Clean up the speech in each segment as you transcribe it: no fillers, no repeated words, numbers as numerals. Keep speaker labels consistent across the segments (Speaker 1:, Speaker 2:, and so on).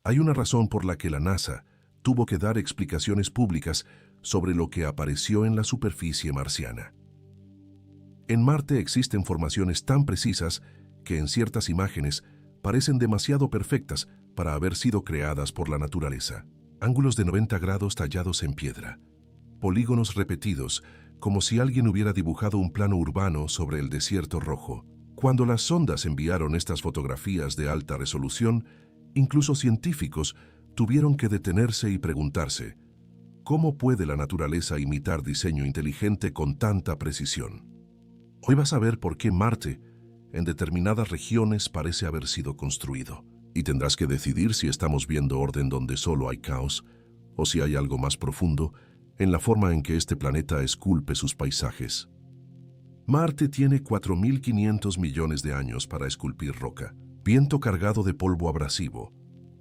Speaker 1: Hay una razón por la que la NASA tuvo que dar explicaciones públicas sobre lo que apareció en la superficie marciana. En Marte existen formaciones tan precisas que en ciertas imágenes parecen demasiado perfectas para haber sido creadas por la naturaleza. Ángulos de 90 grados tallados en piedra, polígonos repetidos, como si alguien hubiera dibujado un plano urbano sobre el desierto rojo. Cuando las sondas enviaron estas fotografías de alta resolución, incluso científicos tuvieron que detenerse y preguntarse, ¿cómo puede la naturaleza imitar diseño inteligente con tanta precisión? Hoy vas a ver por qué Marte, en determinadas regiones, parece haber sido construido. Y tendrás que decidir si estamos viendo orden donde solo hay caos, o si hay algo más profundo en la forma en que este planeta esculpe sus paisajes. Marte tiene 4.500 millones de años para esculpir roca, viento cargado de polvo abrasivo,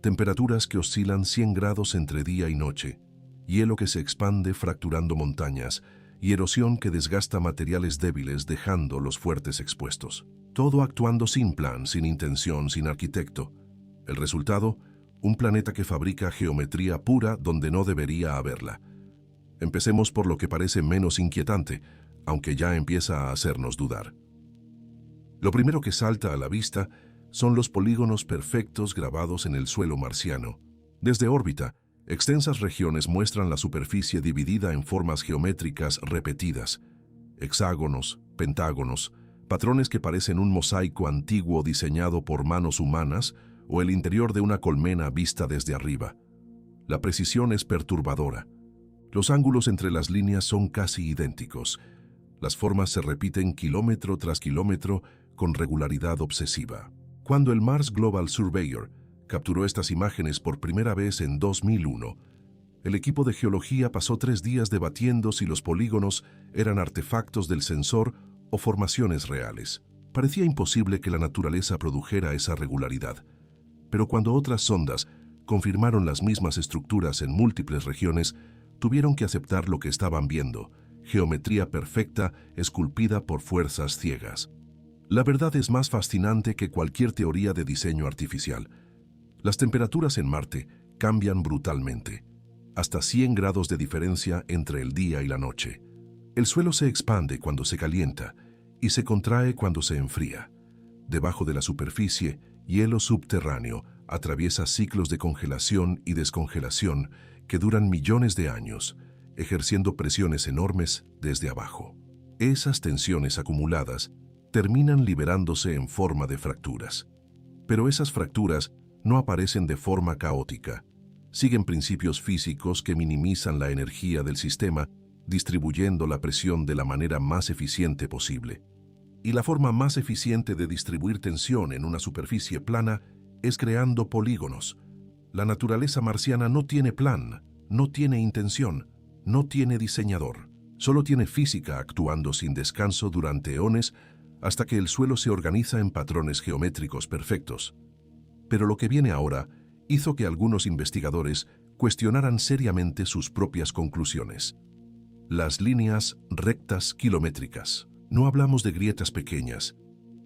Speaker 1: temperaturas que oscilan 100 grados entre día y noche, hielo que se expande fracturando montañas y erosión que desgasta materiales débiles dejando los fuertes expuestos. Todo actuando sin plan, sin intención, sin arquitecto. El resultado, un planeta que fabrica geometría pura donde no debería haberla. Empecemos por lo que parece menos inquietante, aunque ya empieza a hacernos dudar. Lo primero que salta a la vista son los polígonos perfectos grabados en el suelo marciano. Desde órbita, extensas regiones muestran la superficie dividida en formas geométricas repetidas, hexágonos, pentágonos, patrones que parecen un mosaico antiguo diseñado por manos humanas o el interior de una colmena vista desde arriba. La precisión es perturbadora. Los ángulos entre las líneas son casi idénticos. Las formas se repiten kilómetro tras kilómetro con regularidad obsesiva. Cuando el Mars Global Surveyor capturó estas imágenes por primera vez en 2001, el equipo de geología pasó 3 días debatiendo si los polígonos eran artefactos del sensor o formaciones reales. Parecía imposible que la naturaleza produjera esa regularidad. Pero cuando otras sondas confirmaron las mismas estructuras en múltiples regiones, tuvieron que aceptar lo que estaban viendo: geometría perfecta esculpida por fuerzas ciegas. La verdad es más fascinante que cualquier teoría de diseño artificial. Las temperaturas en Marte cambian brutalmente, hasta 100 grados de diferencia entre el día y la noche. El suelo se expande cuando se calienta y se contrae cuando se enfría. Debajo de la superficie, hielo subterráneo atraviesa ciclos de congelación y descongelación que duran millones de años, ejerciendo presiones enormes desde abajo. Esas tensiones acumuladas terminan liberándose en forma de fracturas. Pero esas fracturas no aparecen de forma caótica. Siguen principios físicos que minimizan la energía del sistema, distribuyendo la presión de la manera más eficiente posible. Y la forma más eficiente de distribuir tensión en una superficie plana es creando polígonos. La naturaleza marciana no tiene plan, no tiene intención, no tiene diseñador. Solo tiene física actuando sin descanso durante eones hasta que el suelo se organiza en patrones geométricos perfectos. Pero lo que viene ahora hizo que algunos investigadores cuestionaran seriamente sus propias conclusiones. Las líneas rectas kilométricas. No hablamos de grietas pequeñas.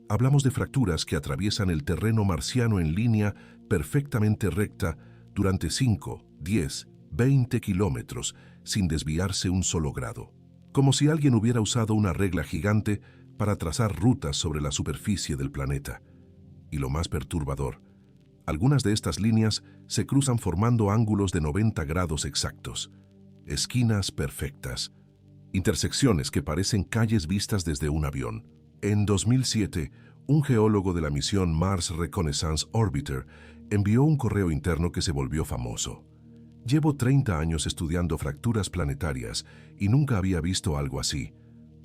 Speaker 1: Hablamos de fracturas que atraviesan el terreno marciano en línea perfectamente recta durante 5, 10, 20 kilómetros sin desviarse un solo grado. Como si alguien hubiera usado una regla gigante para trazar rutas sobre la superficie del planeta. Y lo más perturbador, algunas de estas líneas se cruzan formando ángulos de 90 grados exactos, esquinas perfectas, intersecciones que parecen calles vistas desde un avión. En 2007, un geólogo de la misión Mars Reconnaissance Orbiter envió un correo interno que se volvió famoso. Llevo 30 años estudiando fracturas planetarias y nunca había visto algo así.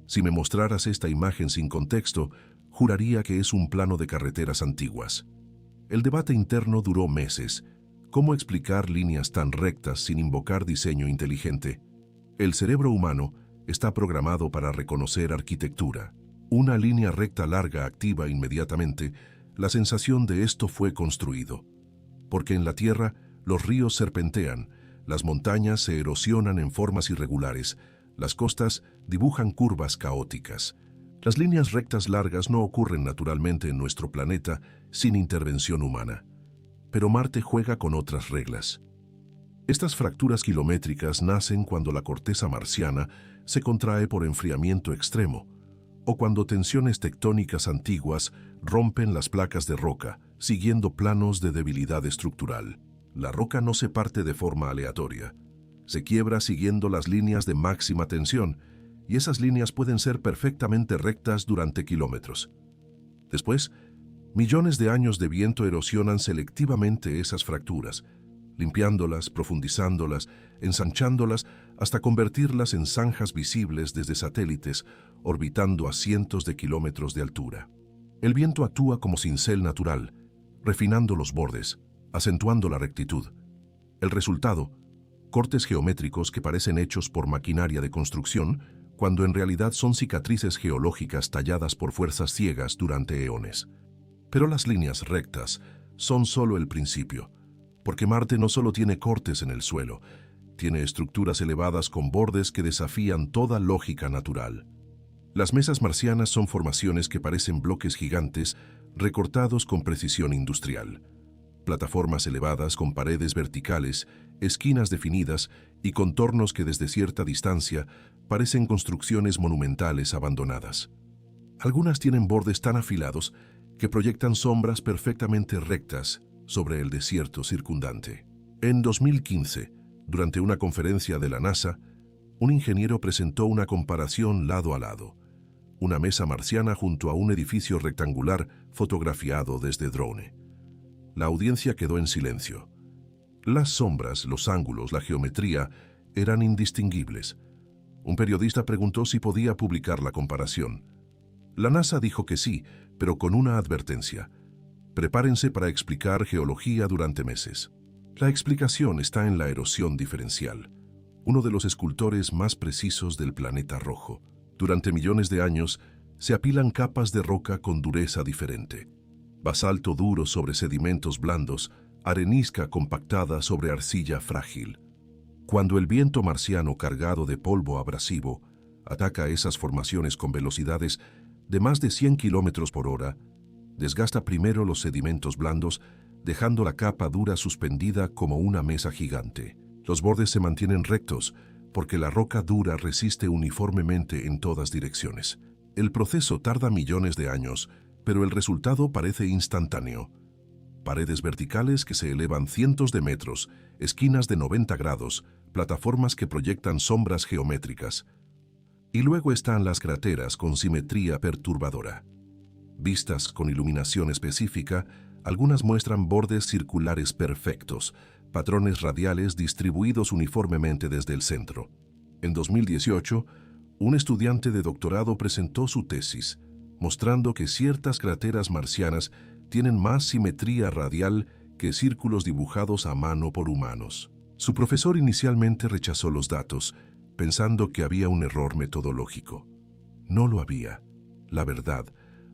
Speaker 1: Si me mostraras esta imagen sin contexto, juraría que es un plano de carreteras antiguas. El debate interno duró meses. ¿Cómo explicar líneas tan rectas sin invocar diseño inteligente? El cerebro humano está programado para reconocer arquitectura. Una línea recta larga activa inmediatamente la sensación de esto fue construido. Porque en la Tierra los ríos serpentean, las montañas se erosionan en formas irregulares, las costas dibujan curvas caóticas. Las líneas rectas largas no ocurren naturalmente en nuestro planeta sin intervención humana. Pero Marte juega con otras reglas. Estas fracturas kilométricas nacen cuando la corteza marciana se contrae por enfriamiento extremo o cuando tensiones tectónicas antiguas rompen las placas de roca, siguiendo planos de debilidad estructural. La roca no se parte de forma aleatoria. Se quiebra siguiendo las líneas de máxima tensión, y esas líneas pueden ser perfectamente rectas durante kilómetros. Después, millones de años de viento erosionan selectivamente esas fracturas, limpiándolas, profundizándolas, ensanchándolas hasta convertirlas en zanjas visibles desde satélites orbitando a cientos de kilómetros de altura. El viento actúa como cincel natural, refinando los bordes, acentuando la rectitud. El resultado, cortes geométricos que parecen hechos por maquinaria de construcción, cuando en realidad son cicatrices geológicas talladas por fuerzas ciegas durante eones. Pero las líneas rectas son solo el principio, porque Marte no solo tiene cortes en el suelo, tiene estructuras elevadas con bordes que desafían toda lógica natural. Las mesas marcianas son formaciones que parecen bloques gigantes recortados con precisión industrial. Plataformas elevadas con paredes verticales, esquinas definidas y contornos que desde cierta distancia parecen construcciones monumentales abandonadas. Algunas tienen bordes tan afilados que proyectan sombras perfectamente rectas sobre el desierto circundante. En 2015, durante una conferencia de la NASA, un ingeniero presentó una comparación lado a lado. Una mesa marciana junto a un edificio rectangular fotografiado desde drone. La audiencia quedó en silencio. Las sombras, los ángulos, la geometría eran indistinguibles. Un periodista preguntó si podía publicar la comparación. La NASA dijo que sí, pero con una advertencia. Prepárense para explicar geología durante meses. La explicación está en la erosión diferencial, uno de los escultores más precisos del planeta rojo. Durante millones de años, se apilan capas de roca con dureza diferente. Basalto duro sobre sedimentos blandos, arenisca compactada sobre arcilla frágil. Cuando el viento marciano cargado de polvo abrasivo ataca esas formaciones con velocidades de más de 100 kilómetros por hora, desgasta primero los sedimentos blandos, dejando la capa dura suspendida como una mesa gigante. Los bordes se mantienen rectos, porque la roca dura resiste uniformemente en todas direcciones. El proceso tarda millones de años, pero el resultado parece instantáneo. Paredes verticales que se elevan cientos de metros, esquinas de 90 grados, plataformas que proyectan sombras geométricas. Y luego están las crateras con simetría perturbadora. Vistas con iluminación específica, algunas muestran bordes circulares perfectos, patrones radiales distribuidos uniformemente desde el centro. En 2018, un estudiante de doctorado presentó su tesis, mostrando que ciertas crateras marcianas tienen más simetría radial que círculos dibujados a mano por humanos. Su profesor inicialmente rechazó los datos, pensando que había un error metodológico. No lo había. La verdad,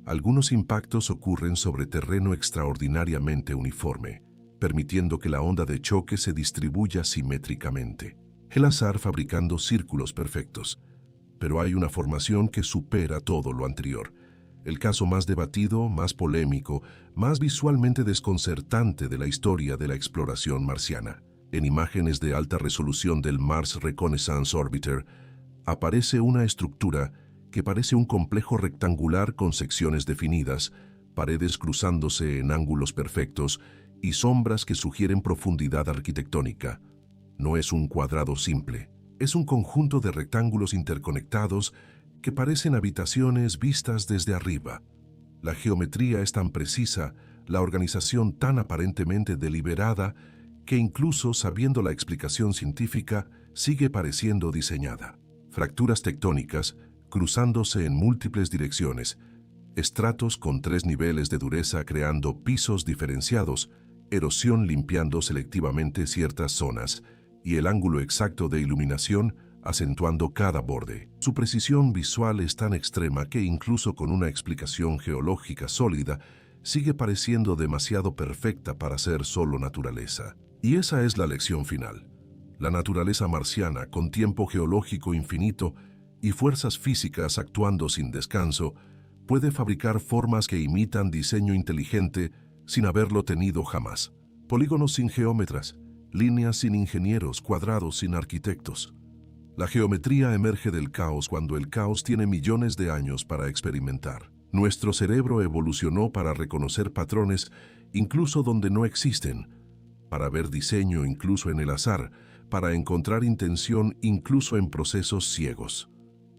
Speaker 1: algunos impactos ocurren sobre terreno extraordinariamente uniforme, permitiendo que la onda de choque se distribuya simétricamente. El azar fabricando círculos perfectos. Pero hay una formación que supera todo lo anterior. El caso más debatido, más polémico, más visualmente desconcertante de la historia de la exploración marciana. En imágenes de alta resolución del Mars Reconnaissance Orbiter, aparece una estructura que parece un complejo rectangular con secciones definidas, paredes cruzándose en ángulos perfectos y sombras que sugieren profundidad arquitectónica. No es un cuadrado simple, es un conjunto de rectángulos interconectados que parecen habitaciones vistas desde arriba. La geometría es tan precisa, la organización tan aparentemente deliberada, que incluso sabiendo la explicación científica, sigue pareciendo diseñada. Fracturas tectónicas, cruzándose en múltiples direcciones, estratos con 3 niveles de dureza creando pisos diferenciados, erosión limpiando selectivamente ciertas zonas, y el ángulo exacto de iluminación acentuando cada borde. Su precisión visual es tan extrema que incluso con una explicación geológica sólida, sigue pareciendo demasiado perfecta para ser solo naturaleza. Y esa es la lección final. La naturaleza marciana, con tiempo geológico infinito y fuerzas físicas actuando sin descanso, puede fabricar formas que imitan diseño inteligente sin haberlo tenido jamás. polígonos sin geómetras, líneas sin ingenieros, cuadrados sin arquitectos. La geometría emerge del caos cuando el caos tiene millones de años para experimentar. Nuestro cerebro evolucionó para reconocer patrones incluso donde no existen, para ver diseño incluso en el azar, para encontrar intención incluso en procesos ciegos.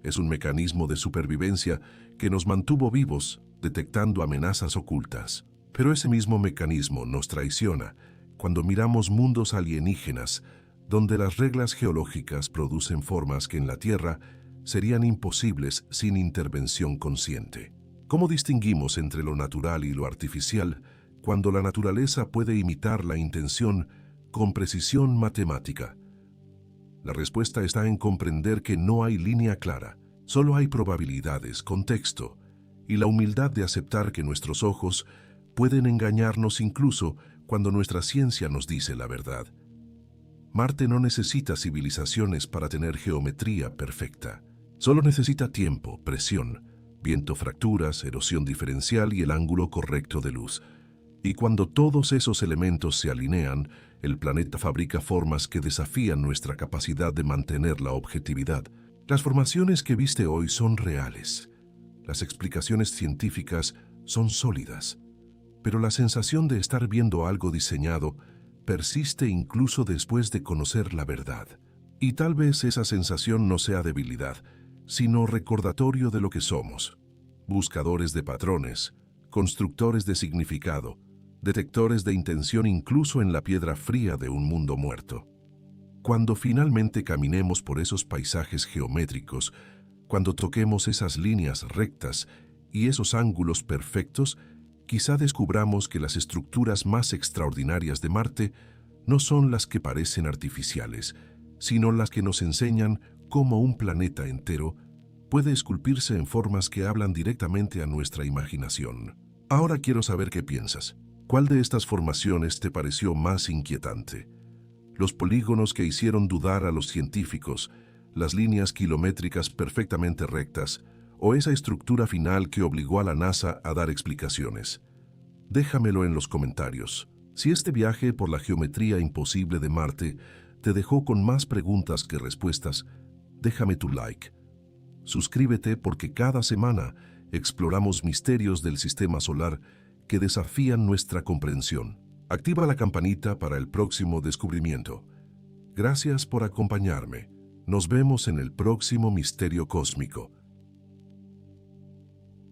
Speaker 1: Es un mecanismo de supervivencia que nos mantuvo vivos, detectando amenazas ocultas. Pero ese mismo mecanismo nos traiciona cuando miramos mundos alienígenas, donde las reglas geológicas producen formas que en la Tierra serían imposibles sin intervención consciente. ¿Cómo distinguimos entre lo natural y lo artificial cuando la naturaleza puede imitar la intención con precisión matemática? La respuesta está en comprender que no hay línea clara, solo hay probabilidades, contexto, y la humildad de aceptar que nuestros ojos pueden engañarnos incluso cuando nuestra ciencia nos dice la verdad. Marte no necesita civilizaciones para tener geometría perfecta. Solo necesita tiempo, presión, viento, fracturas, erosión diferencial y el ángulo correcto de luz. Y cuando todos esos elementos se alinean, el planeta fabrica formas que desafían nuestra capacidad de mantener la objetividad. Las formaciones que viste hoy son reales. Las explicaciones científicas son sólidas. Pero la sensación de estar viendo algo diseñado persiste incluso después de conocer la verdad. Y tal vez esa sensación no sea debilidad, sino recordatorio de lo que somos. Buscadores de patrones, constructores de significado, detectores de intención incluso en la piedra fría de un mundo muerto. Cuando finalmente caminemos por esos paisajes geométricos, cuando toquemos esas líneas rectas y esos ángulos perfectos, quizá descubramos que las estructuras más extraordinarias de Marte no son las que parecen artificiales, sino las que nos enseñan cómo un planeta entero puede esculpirse en formas que hablan directamente a nuestra imaginación. Ahora quiero saber qué piensas. ¿Cuál de estas formaciones te pareció más inquietante? ¿Los polígonos que hicieron dudar a los científicos, las líneas kilométricas perfectamente rectas, o esa estructura final que obligó a la NASA a dar explicaciones? Déjamelo en los comentarios. Si este viaje por la geometría imposible de Marte te dejó con más preguntas que respuestas, déjame tu like. Suscríbete porque cada semana exploramos misterios del sistema solar que desafían nuestra comprensión. Activa la campanita para el próximo descubrimiento. Gracias por acompañarme. Nos vemos en el próximo misterio cósmico.